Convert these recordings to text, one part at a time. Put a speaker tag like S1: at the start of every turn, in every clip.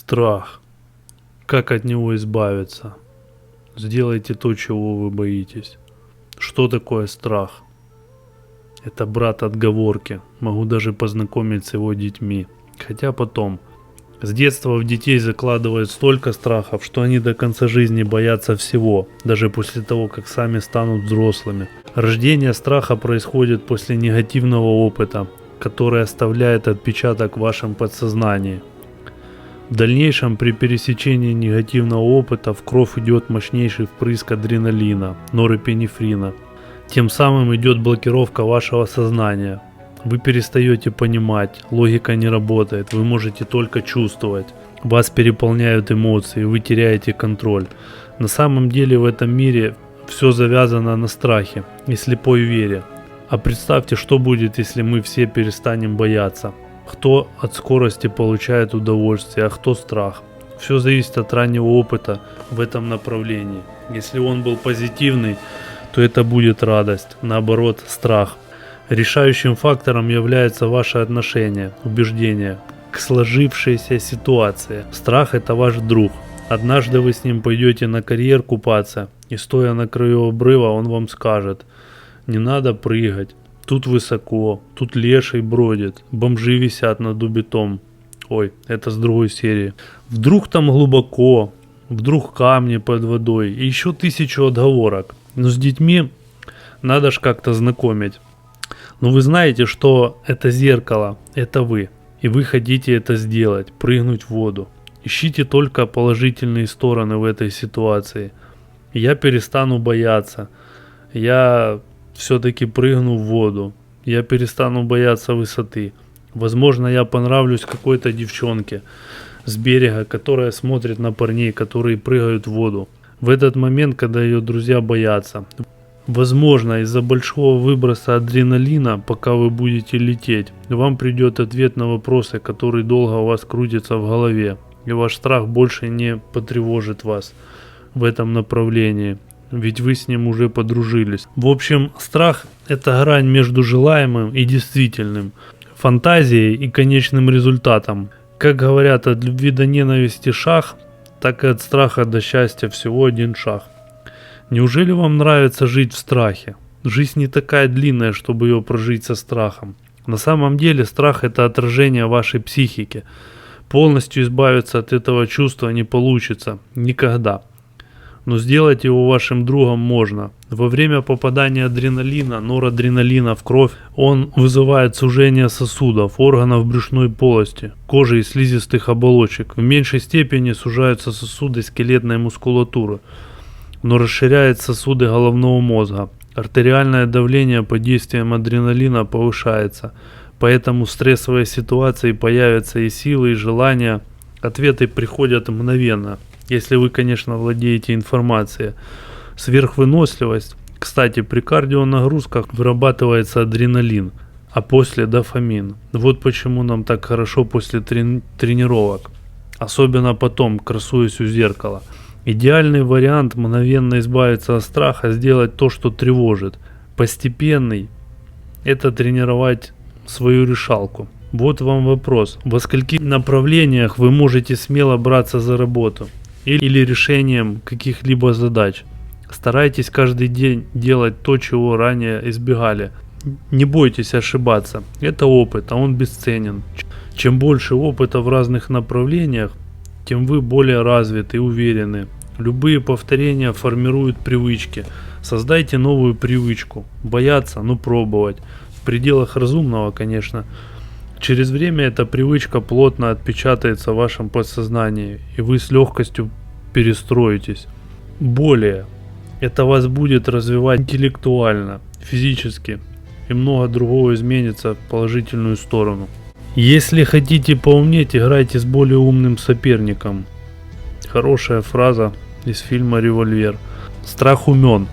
S1: Страх. Как от него избавиться? Сделайте то, чего вы боитесь. Что такое страх? Это брат отговорки. Могу даже познакомить с его детьми. Хотя потом. С детства в детей закладывают столько страхов, что они до конца жизни боятся всего, даже после того, как сами станут взрослыми. Рождение страха происходит после негативного опыта, который оставляет отпечаток в вашем подсознании. В дальнейшем при пересечении негативного опыта в кровь идет мощнейший впрыск адреналина, норепинефрина. Тем самым идет блокировка вашего сознания. Вы перестаете понимать, логика не работает, вы можете только чувствовать. Вас переполняют эмоции, вы теряете контроль. На самом деле в этом мире все завязано на страхе и слепой вере. А представьте, что будет, если мы все перестанем бояться. Кто от скорости получает удовольствие, а кто страх. Все зависит от раннего опыта в этом направлении. Если он был позитивный, то это будет радость, наоборот страх. Решающим фактором является ваше отношение, убеждение к сложившейся ситуации. Страх – это ваш друг. Однажды вы с ним пойдете на карьер купаться, и стоя на краю обрыва, он вам скажет: не надо прыгать, тут высоко, тут леший бродит, бомжи висят над убитом. Ой, это с другой серии. Вдруг там глубоко, вдруг камни под водой и еще 1000 отговорок. Но с детьми надо ж как-то знакомить. Но вы знаете, что это зеркало, это вы. И вы хотите это сделать, прыгнуть в воду. Ищите только положительные стороны в этой ситуации. Я перестану бояться. Я все-таки прыгну в воду. Я перестану бояться высоты. Возможно, я понравлюсь какой-то девчонке с берега, которая смотрит на парней, которые прыгают в воду. В этот момент, когда ее друзья боятся. Возможно, из-за большого выброса адреналина, пока вы будете лететь, вам придет ответ на вопросы, которые долго у вас крутятся в голове, и ваш страх больше не потревожит вас в этом направлении, ведь вы с ним уже подружились. В общем, страх – это грань между желаемым и действительным, фантазией и конечным результатом. Как говорят, от любви до ненависти шаг, так и от страха до счастья всего один шаг. Неужели вам нравится жить в страхе? Жизнь не такая длинная, чтобы ее прожить со страхом. На самом деле страх – это отражение вашей психики. Полностью избавиться от этого чувства не получится никогда. Но сделать его вашим другом можно. Во время попадания адреналина, норадреналина в кровь, он вызывает сужение сосудов, органов брюшной полости, кожи и слизистых оболочек. В меньшей степени сужаются сосуды скелетной мускулатуры, но расширяет сосуды головного мозга. Артериальное давление под действием адреналина повышается, поэтому в стрессовой ситуации появятся и силы, и желания. Ответы приходят мгновенно, если вы, конечно, владеете информацией. Сверхвыносливость. Кстати, при кардионагрузках вырабатывается адреналин, а после дофамин. Вот почему нам так хорошо после тренировок, особенно потом, красуясь у зеркала. Идеальный вариант мгновенно избавиться от страха, сделать то, что тревожит. Постепенный – это тренировать свою решалку. Вот вам вопрос. Во скольких направлениях вы можете смело браться за работу или решением каких-либо задач? Старайтесь каждый день делать то, чего ранее избегали. Не бойтесь ошибаться. Это опыт, а он бесценен. Чем больше опыта в разных направлениях, тем вы более развиты и уверены. Любые повторения формируют привычки. Создайте новую привычку. Бояться, но пробовать. В пределах разумного, конечно. Через время эта привычка плотно отпечатается в вашем подсознании, и вы с легкостью перестроитесь. Более, это вас будет развивать интеллектуально, физически, и много другого изменится в положительную сторону. Если хотите поумнеть, играйте с более умным соперником. Хорошая фраза из фильма «Револьвер». Страх умен.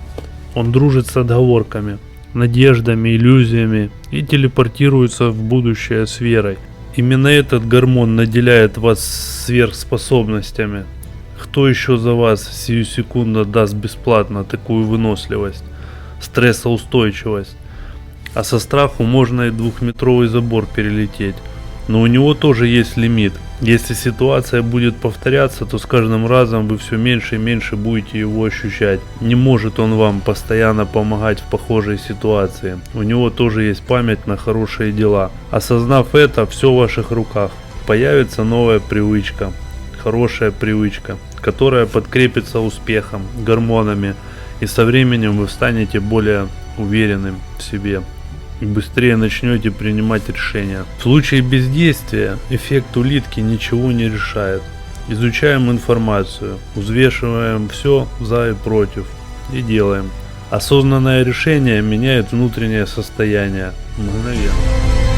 S1: Он дружит с отговорками, надеждами, иллюзиями и телепортируется в будущее с верой. Именно этот гормон наделяет вас сверхспособностями. Кто еще за вас сию секунду даст бесплатно такую выносливость, стрессоустойчивость? А со страху можно и 2-метровый забор перелететь. Но у него тоже есть лимит. Если ситуация будет повторяться, то с каждым разом вы все меньше и меньше будете его ощущать. Не может он вам постоянно помогать в похожей ситуации. У него тоже есть память на хорошие дела. Осознав это, все в ваших руках. Появится новая привычка, хорошая привычка, которая подкрепится успехом, гормонами. И со временем вы станете более уверенным в себе. И быстрее начнете принимать решения. В случае бездействия эффект улитки ничего не решает. Изучаем информацию, взвешиваем все за и против и делаем. Осознанное решение меняет внутреннее состояние мгновенно.